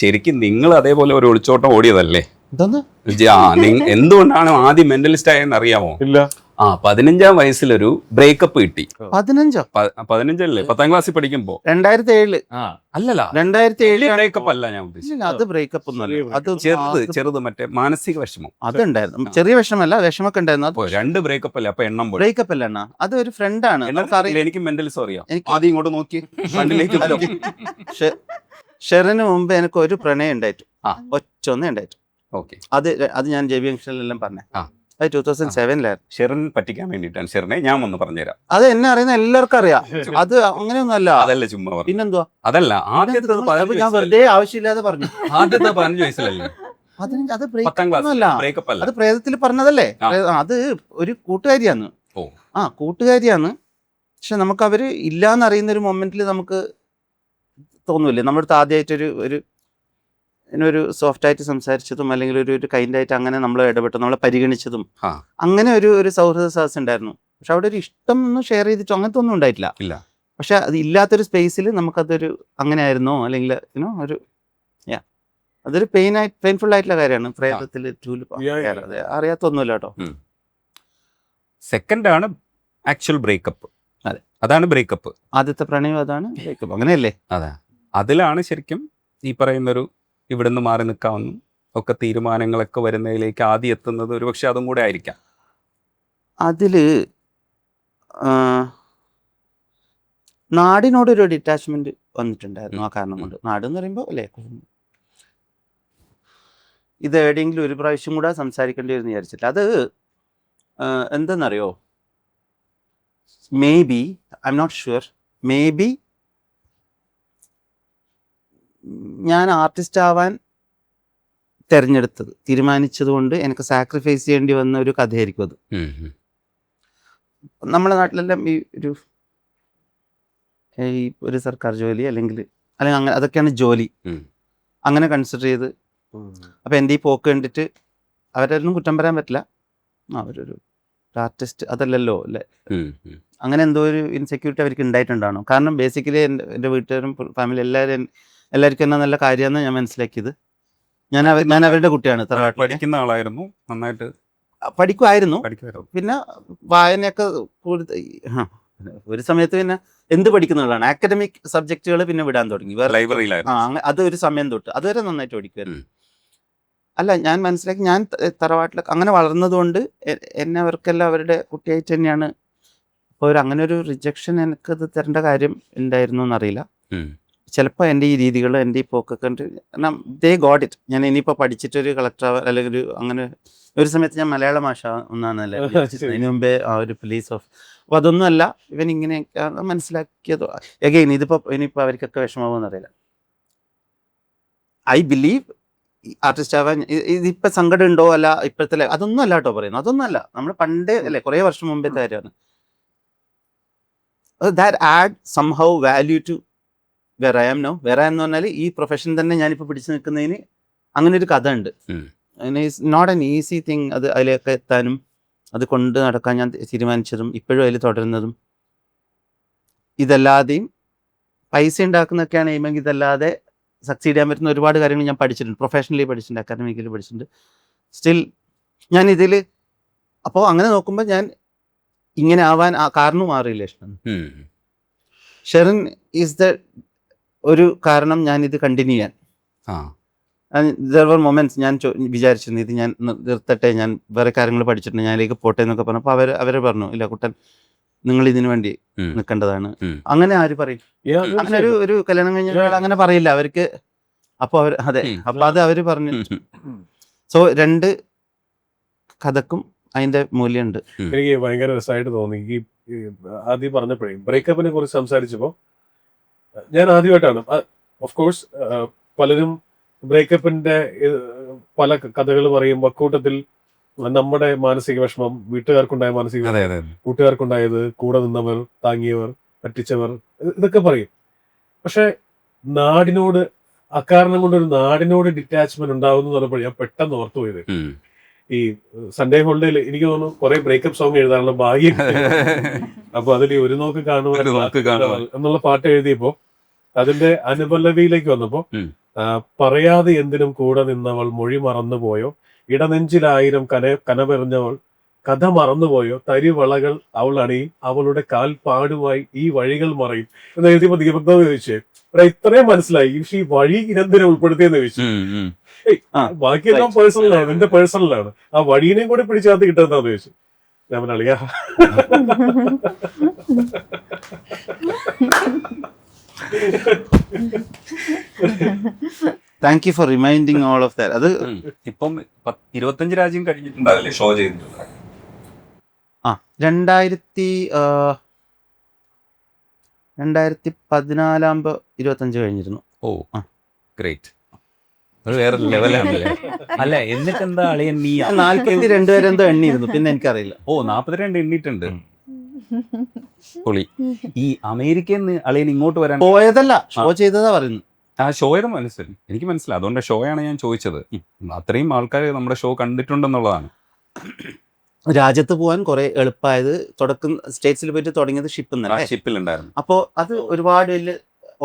ശരിക്കും നിങ്ങൾ അതേപോലെ ഒരു ഒളിച്ചോട്ടം ഓടിയതല്ലേ? എന്താന്ന് എന്തുകൊണ്ടാണ് ആദ്യം മെന്റലിസ്റ്റ് ആയെന്ന് അറിയാമോ? ഇല്ല. 15-ാം വയസ്സിലൊരു ബ്രേക്കപ്പ് കിട്ടി. 15 15 10ാം ക്ലാസ്സിൽ പഠിക്കുമ്പോ 2007 അല്ലല്ല 2007 ബ്രേക്കപ്പ് അല്ല ഞാൻ ഉദ്ദേശിച്ചത്. അത് ബ്രേക്കപ്പ് ഒന്നുമല്ല, അത് ചെറുത് മറ്റേ മാനസിക വിഷമം. അതുണ്ടായിരുന്നു. ചെറിയ വിഷമല്ല, വിഷമൊക്കെ ഉണ്ടായിരുന്നു. അപ്പൊ 2 ബ്രേക്കപ്പ് അല്ലേ? അപ്പൊ എണ്ണം പോയി. ബ്രേക്കപ്പ് അല്ല അണ്ണാ, അത് ഒരു ഫ്രണ്ടാണ്. എനിക്ക് മെന്റലിസം അറിയാം. എനിക്ക് ആദ്യം ഇങ്ങോട്ട് നോക്കി ഫ്രണ്ടിലേക്ക് നോക്കി. ഷെറിന് മുമ്പ് എനിക്ക് ഒരു പ്രണയം ഉണ്ടായിട്ടു, ഒറ്റൊന്നേ ഉണ്ടായിട്ടു. ഓക്കെ, അത് ഞാൻ ജെ ബി ജംഗ്ഷനിലെല്ലാം പറഞ്ഞേ. അത് 2007 ഷെറിൻ പറ്റിക്കാൻ വേണ്ടിയിട്ടാണ്. ഷെറിനെ ഞാൻ ഒന്ന് പറഞ്ഞുതരാം. അത് എന്നെ അറിയുന്ന എല്ലാവർക്കും അറിയാം. അത് അങ്ങനെയൊന്നും അല്ല. അതല്ല ചുമ്മാ പറഞ്ഞു. പിന്നെന്തുവാ? അതല്ല, ആദ്യത്തെ ഞാൻ വെറുതെ ആവശ്യമില്ലാതെ പറഞ്ഞു. ആദ്യത്തെ 15 വയസ്സിലല്ലേ? അത് 10ാം ക്ലാസ് ബ്രേക്കപ്പ് അല്ല, അത് പ്രേതത്തിൽ പറഞ്ഞതല്ലേ. അത് ഒരു കൂട്ടുകാരിയാന്ന്. കൂട്ടുകാരിയാന്ന്. പക്ഷെ നമുക്ക് അവര് ഇല്ലാന്നറിയുന്ന ഒരു മൊമെന്റിൽ നമുക്ക് തോന്നൂല്ലേ, നമ്മുടെ അടുത്ത് ആദ്യമായിട്ടൊരു ഒരു സോഫ്റ്റ് ആയിട്ട് സംസാരിച്ചതും അല്ലെങ്കിൽ ഒരു കൈൻഡായിട്ട് അങ്ങനെ നമ്മൾ ഇടപെട്ടു, നമ്മളെ പരിഗണിച്ചതും, അങ്ങനെ ഒരു സൗഹൃദ സദസ് ഉണ്ടായിരുന്നു. പക്ഷെ അവിടെ ഒരു ഇഷ്ടം ഒന്നും ഷെയർ ചെയ്തിട്ടോ അങ്ങനത്തെ ഒന്നും ഉണ്ടായിട്ടില്ല. പക്ഷെ അത് ഇല്ലാത്തൊരു സ്പേസിൽ നമുക്കതൊരു അങ്ങനെ ആയിരുന്നോ അല്ലെങ്കിൽ ഒരു അതൊരു പെയിൻഫുൾ ആയിട്ടുള്ള കാര്യമാണ്. പ്രേതത്തിൽ അറിയാത്തൊന്നുമില്ല കേട്ടോ. സെക്കൻഡ് ആണ് ആക്ച്വൽ ബ്രേക്കപ്പ്. അതെ, അതാണ് ബ്രേക്കപ്പ്. ആദ്യത്തെ പ്രണയം അതാണ് ബ്രേക്കപ്പ്, അങ്ങനെയല്ലേ? അതെ, അതിലാണ് ശരിക്കും ഈ പറയുന്നൊരു ഇവിടുന്ന് മാറി നിൽക്കാവുന്ന ഒക്കെ തീരുമാനങ്ങളൊക്കെ വരുന്നതിലേക്ക് ആദ്യം എത്തുന്നത്. ഒരു പക്ഷെ അതും കൂടെ ആയിരിക്കാം. അതില് നാടിനോടൊരു ഡിറ്റാച്ച്മെന്റ് വന്നിട്ടുണ്ടായിരുന്നു ആ കാരണം കൊണ്ട്. നാട് എന്ന് പറയുമ്പോൾ അല്ലേ, ഇത് എവിടെയെങ്കിലും ഒരു പ്രാവശ്യം കൂടെ സംസാരിക്കേണ്ടി വരുന്ന വിചാരിച്ചിട്ട്. അത് എന്തെന്നറിയോ, maybe, I am not sure, maybe ഞാൻ ആർട്ടിസ്റ്റ് ആവാൻ തീരുമാനിച്ചത് കൊണ്ട് എനിക്ക് സാക്രിഫൈസ് ചെയ്യേണ്ടി വന്ന ഒരു കഥയായിരിക്കും അത്. നമ്മുടെ നാട്ടിലെല്ലാം ഈ ഒരു സർക്കാർ ജോലി അല്ലെങ്കിൽ അങ്ങനെ അതൊക്കെയാണ് ജോലി, അങ്ങനെ കൺസിഡർ ചെയ്ത്. അപ്പം എൻ്റെ ഈ പോക്ക് കണ്ടിട്ട് അവരൊന്നും കുറ്റം പറയാൻ പറ്റില്ല. അവരൊരു ആർട്ടിസ്റ്റ് അതല്ലല്ലോ അല്ലേ, അങ്ങനെ എന്തോ ഒരു ഇൻസെക്യൂരിറ്റി അവർക്ക് ഉണ്ടായിട്ടുണ്ടാണോ. കാരണം ബേസിക്കലി എൻ്റെ വീട്ടുകാരും ഫാമിലി എല്ലാവർക്കും എന്നാ നല്ല കാര്യമെന്ന് ഞാൻ മനസ്സിലാക്കിയത്. ഞാൻ അവരുടെ കുട്ടിയാണ്. പഠിക്കുന്ന ആളായിരുന്നു, നന്നായിട്ട് പഠിക്കുമായിരുന്നു. പിന്നെ വായനയൊക്കെ ഒരു സമയത്ത് പിന്നെ എന്ത് പഠിക്കുന്നതാണ്, ആക്കഡമിക് സബ്ജക്റ്റുകൾ പിന്നെ വിടാൻ തുടങ്ങി. അത് ഒരു സമയം തൊട്ട് അതുവരെ നന്നായിട്ട് പഠിക്കുമായിരുന്നു. അല്ല, ഞാൻ മനസ്സിലാക്കി, ഞാൻ തറവാട്ടിലൊക്കെ അങ്ങനെ വളർന്നതുകൊണ്ട് എന്നെ അവർക്കെല്ലാം അവരുടെ കുട്ടിയായിട്ട് തന്നെയാണ്. അപ്പോൾ അങ്ങനെ ഒരു റിജക്ഷൻ എനിക്കത് തരേണ്ട കാര്യം ഉണ്ടായിരുന്നു എന്നറിയില്ല. ചിലപ്പോൾ എൻ്റെ ഈ രീതികൾ, എൻ്റെ ഈ പോക്കൊക്കെ ഉണ്ട്. കാരണം ദേ ഗോട്ട് ഇറ്റ്. ഞാൻ ഇനിയിപ്പോൾ പഠിച്ചിട്ടൊരു കളക്ടർ അല്ലെങ്കിൽ അങ്ങനെ ഒരു സമയത്ത് ഞാൻ മലയാള ഭാഷ ഒന്നാണല്ലേ അതിന് മുമ്പേ ഒരു പോലീസ് ഓഫ്. അപ്പോൾ അതൊന്നുമല്ല, ഇവൻ ഇങ്ങനെ മനസ്സിലാക്കിയതോ. എഗെയിൻ ഇനിയിപ്പോൾ അവർക്കൊക്കെ വിഷമമാവെന്നറിയില്ല. ഐ ബിലീവ് ആർട്ടിസ്റ്റ് ആവാൻ ഇതിപ്പോൾ സങ്കടം ഉണ്ടോ അല്ല ഇപ്പോഴത്തെ അതൊന്നും അല്ല കേട്ടോ പറയുന്നത്. അതൊന്നും അല്ല, നമ്മൾ പണ്ടേ അല്ലേ, കുറേ വർഷം മുമ്പത്തെ കാര്യമാണ്. That add somehow value to വേറെ ഐ ആം നോ. വേറെ എന്ന് പറഞ്ഞാൽ ഈ പ്രൊഫഷൻ തന്നെ ഞാനിപ്പോൾ പിടിച്ചു നിൽക്കുന്നതിന് അങ്ങനെ ഒരു കഥ ഉണ്ട്. It's not an easy thing. അതിലേക്ക് എത്താനും അത് കൊണ്ട് നടക്കാൻ ഞാൻ തീരുമാനിച്ചതും ഇപ്പോഴും അതിൽ തുടരുന്നതും. ഇതല്ലാതെയും പൈസ ഉണ്ടാക്കുന്നതൊക്കെയാണ് എയിമെങ്കിൽ ഇതല്ലാതെ സക്സീഡ് ചെയ്യാൻ പറ്റുന്ന ഒരുപാട് കാര്യങ്ങൾ ഞാൻ പഠിച്ചിട്ടുണ്ട്. പ്രൊഫഷണലി പഠിച്ചിട്ടുണ്ട്, അക്കാഡമിക്കലി പഠിച്ചിട്ടുണ്ട്. സ്റ്റിൽ ഞാൻ ഇതിൽ അപ്പോൾ അങ്ങനെ നോക്കുമ്പോൾ ഞാൻ ഇങ്ങനെ ആവാൻ കാരണവും ആ റിലേഷനാണ്. ഷെറിൻ ഈസ് ദ ഒരു കാരണം ഞാൻ ഇത് കണ്ടിന്യൂ ചെയ്യാൻ. ദർ വർ മൊമെന്റ്സ് ഞാൻ വിചാരിച്ചിരുന്നു ഇത് ഞാൻ നിർത്തട്ടെ, ഞാൻ വേറെ കാര്യങ്ങൾ പഠിച്ചിട്ടുണ്ട്, ഞാനിലേക്ക് പോട്ടെ എന്നൊക്കെ പറഞ്ഞപ്പോൾ അവര് പറഞ്ഞു, ഇല്ല കുട്ടൻ, നിങ്ങൾ ഇതിനു വേണ്ടി നിൽക്കേണ്ടതാണ്. അങ്ങനെ ആര് പറയും? അങ്ങനെ ഒരു കല്യാണം കഴിഞ്ഞ അങ്ങനെ പറയില്ല അവർക്ക്. അപ്പോൾ അത് അവര് പറഞ്ഞു. സോ 2 കഥക്കും അതിന്റെ മൂല്യമുണ്ട്. എനിക്ക് ഭയങ്കര രസമായിട്ട് തോന്നി ഈ ആദ്യം പറഞ്ഞപ്പോഴേ ബ്രേക്കപ്പിനെ കുറിച്ച് സംസാരിച്ചപ്പോൾ ഞാൻ ആദ്യമായിട്ടാണ്, ഓഫ് കോഴ്സ് പലരും ബ്രേക്കപ്പിന്റെ പല കഥകൾ പറയുമ്പോൾ കൂട്ടത്തിൽ നമ്മുടെ മാനസിക വിഷമം, വീട്ടുകാർക്കുണ്ടായ മാനസിക വിഷമം, കൂട്ടുകാർക്കുണ്ടായത്, കൂടെ നിന്നവർ, താങ്ങിയവർ, പറ്റിച്ചവർ, ഇതൊക്കെ പറയും. പക്ഷെ നാടിനോട് അക്കാരണം കൊണ്ടൊരു നാടിനോട് ഡിറ്റാച്ച്മെന്റ് ഉണ്ടാവുന്ന പറഞ്ഞപ്പോൾ ഞാൻ പെട്ടെന്ന് ഓർത്തുപോയത് ഈ സൺഡേ ഹോളിഡേയിൽ എനിക്ക് തോന്നുന്നു കുറെ ബ്രേക്കപ്പ് സോങ് എഴുതാനുള്ള ഭാഗ്യം. അപ്പൊ അതിൽ ഒരു നോക്ക് കാണുക എന്നുള്ള പാട്ട് എഴുതിയപ്പോ അതിന്റെ അനുപല്ലവിയിലേക്ക് വന്നപ്പോ പറയാതെ എന്തിനും കൂടെ നിന്നവൾ മൊഴി മറന്നുപോയോ, ഇടനെഞ്ചിലായിരം കനപെറിഞ്ഞവൾ കഥ മറന്നുപോയോ, തരിവളകൾ അവൾ അണിയും, അവളുടെ കാൽപ്പാടുമായി ഈ വഴികൾ മറയും എന്ന് എഴുതിയപ്പോ ദീപക്താവ് ചോദിച്ചേ, ഇത്രയും മനസ്സിലായി, ഈ വഴി ഇനെന്തിനെ ഉൾപ്പെടുത്തിയെന്ന് ചോദിച്ചു. ബാക്കിയെല്ലാം പേഴ്സണലാണ്, എന്റെ പേഴ്സണലാണ്, ആ വഴീനെയും കൂടെ പിടിച്ചകത്ത് കിട്ടുന്നതാന്ന് ചോദിച്ചു. ഞാൻ അളിയാ thank you for reminding all of that. അത് ഇപ്പം 25 രാജ്യം കഴിഞ്ഞിട്ടുണ്ടാവില്ലേ ഷോ ചെയ്തിട്ടുണ്ട്? 2014 25 കഴിഞ്ഞിരുന്നു. ഓ ഗ്രേറ്റ്, അത് വേറെ ലെവലാണല്ലേ. അല്ല എന്നിട്ട് എന്താ അളിയൻ നീ 42 വരെ എന്തോ എണ്ണിയിരുന്നു, പിന്നെ എനിക്കറിയില്ല. ഓ 42 എണ്ണിട്ടുണ്ട്. പൊളി. ഈ അമേരിക്കയിൽ നിന്ന് അളിയൻ ഇങ്ങോട്ട് വരാൻ പോയതല്ല, ഷോ ചെയ്തതാ പറയുന്നു. ആ ഷോയുടെ മനസ്സിലായി, എനിക്ക് മനസ്സിലായി, അതുകൊണ്ട് ഷോയാണ് ഞാൻ ചോദിച്ചത്. അത്രയും ആൾക്കാർ നമ്മുടെ ഷോ കണ്ടിട്ടുണ്ടെന്നുള്ളതാണ്. രാജ്യത്ത് പോകാൻ കുറെ എളുപ്പമായത് തുടക്കം സ്റ്റേറ്റ്സിൽ പോയിട്ട് തുടങ്ങിയത് ഷിപ്പിലുണ്ടായിരുന്നു. അപ്പോൾ അത് ഒരുപാട് വലിയ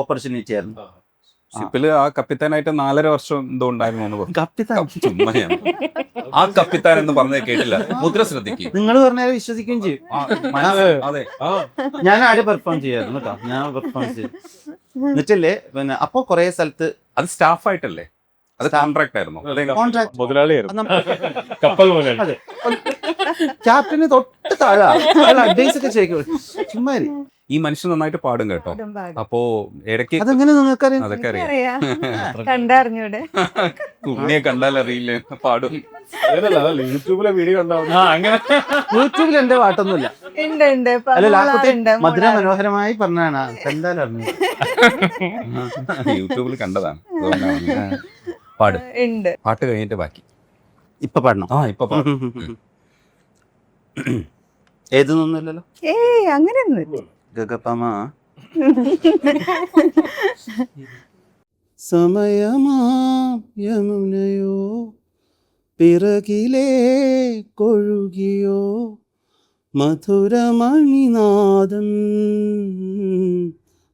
ഓപ്പർച്യൂണിറ്റി ആയിരുന്നു. ഷിപ്പില് ആ കപ്പിത്താനായിട്ട് 4.5 വർഷം എന്തോ ഉണ്ടായിരുന്നു. കപ്പിത്താൻ ആ കപ്പിത്താൻ എന്ന് പറഞ്ഞത് കേട്ടില്ല, മുദ്ര ശ്രദ്ധിക്കും. നിങ്ങൾ പറഞ്ഞാൽ വിശ്വസിക്കുകയും ചെയ്യും. അതെ, ഞാൻ ആദ്യം പെർഫോം ചെയ്യായിരുന്നു കേട്ടോ, ഞാൻ പെർഫോം ചെയ്തു. എന്നിട്ടല്ലേ പിന്നെ അപ്പൊ കുറെ സ്ഥലത്ത് അത് സ്റ്റാഫായിട്ടല്ലേ, അത് കോൺട്രാക്ട് ആയിരുന്നു. കോൺട്രാക്ട് മുതലാളിയായിരുന്നു, കപ്പൽ മുതലാളി. അതെ, ക്യാപ്റ്റന് തൊട്ട് താഴെ അഡ്വൈസ് ഒക്കെ ചെയ്യും. ചുമ്മാ ഈ മനുഷ്യൻ നന്നായിട്ട് പാടും കേട്ടോ. അപ്പോ ഇടയ്ക്ക് അതെങ്ങനെ നിങ്ങൾക്കറിയാം? അതൊക്കെ അറിയാം. കണ്ടറിഞ്ഞൂടെ? ഉണ്ണിയെ കണ്ടാൽ അറിയില്ലേ പാടും. യൂട്യൂബിലെ വീഡിയോ ഉണ്ടാവും. അങ്ങനെ യൂട്യൂബിൽ എന്റെ പാട്ടൊന്നുമില്ല. അല്ല, മധുര മനോഹരമായി പറഞ്ഞാണ്, എന്തായാലും അറിഞ്ഞു. യൂട്യൂബിൽ കണ്ടതാണ്, പാട്. പാട്ട് കഴിഞ്ഞിട്ട് ബാക്കി ഇപ്പൊ പാടണം. ഇപ്പൊ പാടും. ഏതൊന്നുമില്ലല്ലോ. ഏയ് അങ്ങനെയൊന്നും. ഗഗപമ സമയമാം യമുനയോ പിറകിലേ കൊഴുകിയോ മധുരമണിനാദം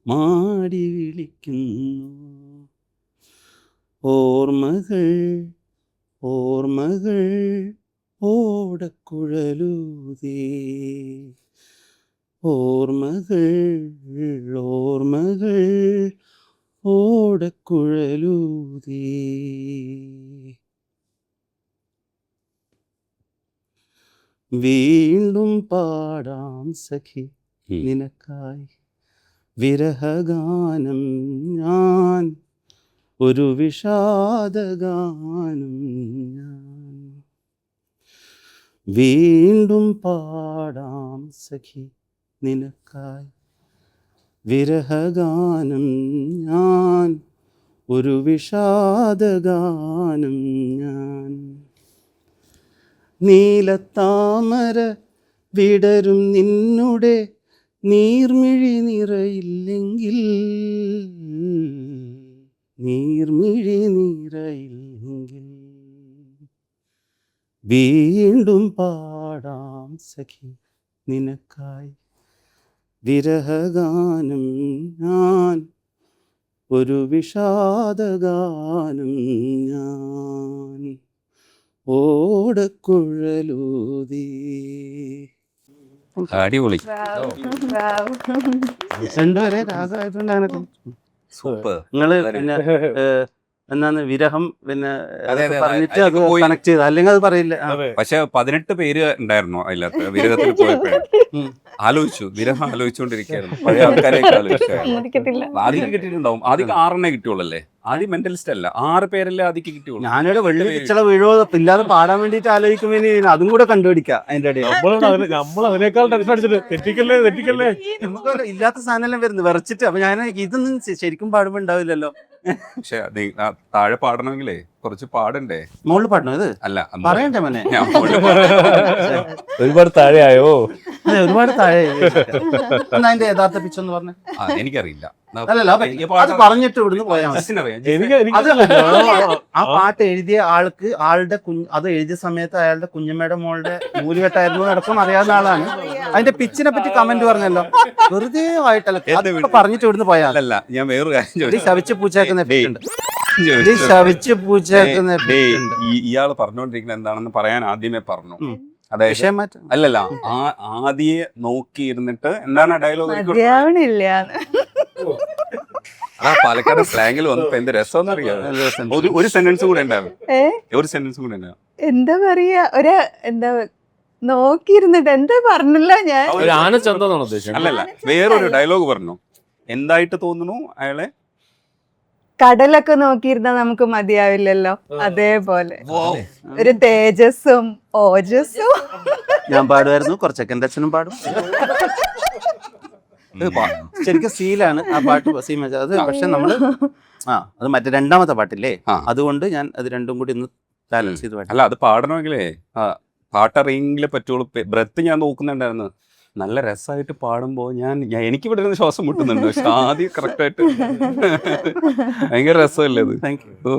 മാടി വിളിക്കുന്നു. ഓർമ്മകൾ ഓർമ്മകൾ ഓടക്കുഴലൂതേ, ഓർമ്മകൾ ഓർമ്മകൾ ഓടക്കുഴലൂതേ. വീണ്ടും പാടാം സഖി നിനക്കായി വിരഹഗാനം ഞാൻ, ഒരു വിഷാദഗാനം ഞാൻ. വീണ്ടും പാടാം സഖി നിനക്കായി വിരഹഗാനം ഞാൻ, ഒരു വിഷാദഗാനം ഞാൻ. നീലത്താമര വിടരും നിന്നുടെ നീർമിഴി നിറയില്ലെങ്കിൽ, നീർമിഴി നിറയില്ലെങ്കിൽ വീണ്ടും പാടാം സഖി നിനക്കായി വിരഹഗാനം ഞാൻ, ഒരു വിഷാദഗാനം ഞാൻ. ഓടക്കുഴലൂതേ. അടിപൊളി, രണ്ടുപേരെ രാഗമായിട്ടുണ്ടാണ്. സൂപ്പർ. നിങ്ങള് പിന്നെ എന്നാന്ന് വിരഹം പിന്നെ അതെ, അതെ, പറഞ്ഞിട്ട് അത് അതിലേക്ക് പോയി. കണക്ട് ചെയ്ത്, അല്ലെങ്കിൽ അത് പറയില്ല. പക്ഷെ 18 പേര് ഉണ്ടായിരുന്നു അതിനകത്ത്. വിരഹത്തിൽ പോയപ്പോഴും ആലോചിച്ചു, വിരഹം ആലോചിച്ചുകൊണ്ടിരിക്കുകയായിരുന്നു. പഴയ ആൾക്കാരെയൊക്കെ ആലോചിച്ചായിരുന്നു. ആദ്യം കിട്ടിയിട്ടുണ്ടാവും. ആദ്യം 6 കിട്ടിയുള്ളല്ലേ, ആദ്യം മെന്റലിസ്റ്റ് അല്ല, 6 പേരല്ലേ ആദ്യം കിട്ടിയുള്ളൂ. ഞാനിവിടെ വെള്ളി പിച്ചള വീഴോ ഇല്ലാതെ പാടാൻ വേണ്ടിട്ട് ആലോചിക്കുമ്പോ അതും കൂടെ കണ്ടുപിടിക്കാം അതിന്റെ ഇടയിൽ. നമ്മൾ അതിനേക്കാൾ ടെൻഷൻ അടിച്ചിട്ട് തെറ്റിക്കല്ലേ തെറ്റിക്കല്ലേ, നമുക്ക് ഇല്ലാത്ത സാധനം വരുന്നു വിറച്ചിട്ട്. അപ്പൊ ഞാൻ ഇതൊന്നും ശരിക്കും പാടുമ്പോ ഉണ്ടാവില്ലല്ലോ. പക്ഷെ താഴെ പാടണമെങ്കിലേ കുറച്ച് പാടണ്ടേ. മോളിൽ പാടണോ ഇത്? അല്ല പറയണ്ടേ മോനെ, ഒരുപാട് താഴെയായോ? അതെ, ഒരുപാട് താഴെ. എന്നാ അതിന്റെ യഥാർത്ഥ പിച്ചെന്ന് പറഞ്ഞ എനിക്കറിയില്ല. അല്ലല്ലോ, അത് പറഞ്ഞിട്ട് ഇവിടുന്ന് പോയാൽ മതി. ആ പാട്ട് എഴുതിയ ആൾക്ക് ആളുടെ അത് എഴുതിയ സമയത്ത് അയാളുടെ കുഞ്ഞമ്മയുടെ മോളുടെ മൂലുകെട്ടായിരുന്നു അടക്കം അറിയാവുന്ന ആളാണ്. അതിന്റെ പിച്ചിനെ പറ്റി കമന്റ് പറഞ്ഞല്ലോ, വെറുതെ ആയിട്ടല്ല, പറഞ്ഞിട്ട് ഇവിടുന്ന് പോയാൽ. അല്ല, ഞാൻ വേറൊരു കാര്യം ശവിച്ച് പൂച്ചയാക്കുന്ന ഇത് ശവിച്ച് പൂച്ചയാക്കുന്ന ഇയാള് പറഞ്ഞുകൊണ്ടിരിക്കുന്നത് എന്താണെന്ന് പറയാൻ ആദ്യമേ പറഞ്ഞു. ഉം. അതായത് വിഷയം മാറ്റം. അല്ലല്ല, ആദ്യെ നോക്കിയിരുന്നിട്ട് എന്താണ് ഡയലോഗ് മതിയാവണില്ല ആ പാലക്കാട് സ്ലാങ്ങിൽ വന്നപ്പോ എന്ത് രസം അറിയാം. ഒരു സെന്റൻസ് കൂടെ ഉണ്ടാവും, ഏ ഒരു സെന്റൻസ് കൂടെ ഉണ്ടാവും. എന്താ പറയാ എന്താ നോക്കിയിരുന്നിട്ട് എന്താ പറഞ്ഞില്ല ഞാൻ. ഒരു ആനച്ചന്തമാണ് ഉദ്ദേശം. അല്ലല്ല, വേറൊരു ഡയലോഗ് പറഞ്ഞു. എന്തായിട്ട് തോന്നുന്നു അയാളെ? കടലൊക്കെ നോക്കിയിരുന്നാ നമുക്ക് മതിയാവില്ലല്ലോ, അതേപോലെ ഒരു തേജസ്സും ഓജസ്സും. ഞാൻ പാടുമായിരുന്നു, കുറച്ചൊക്കെ എൻ്റെ അച്ഛനും പാടും. ശരിക്കും സീലാണ് ആ പാട്ട് സീമ അത്. പക്ഷെ നമ്മള് അത് മറ്റേ രണ്ടാമത്തെ പാട്ടില്ലേ, അതുകൊണ്ട് ഞാൻ അത് രണ്ടും കൂടി ഒന്ന് ബാലൻസ് ചെയ്ത് പാടി. അല്ല, അത് പാടണമെങ്കിലേ പാട്ടറിയെങ്കിലേ പറ്റുള്ളൂ. ബ്രത്ത് ഞാൻ നോക്കുന്നുണ്ടായിരുന്നു. നല്ല രസമായിട്ട് പാടുമ്പോ എനിക്ക് ഇവിടെ ഇരുന്ന് ശ്വാസം മുട്ടുന്നുണ്ട്. പക്ഷെ ആദ്യം കറക്റ്റായിട്ട് ഭയങ്കര രസമല്ലേ അത്. Thank you.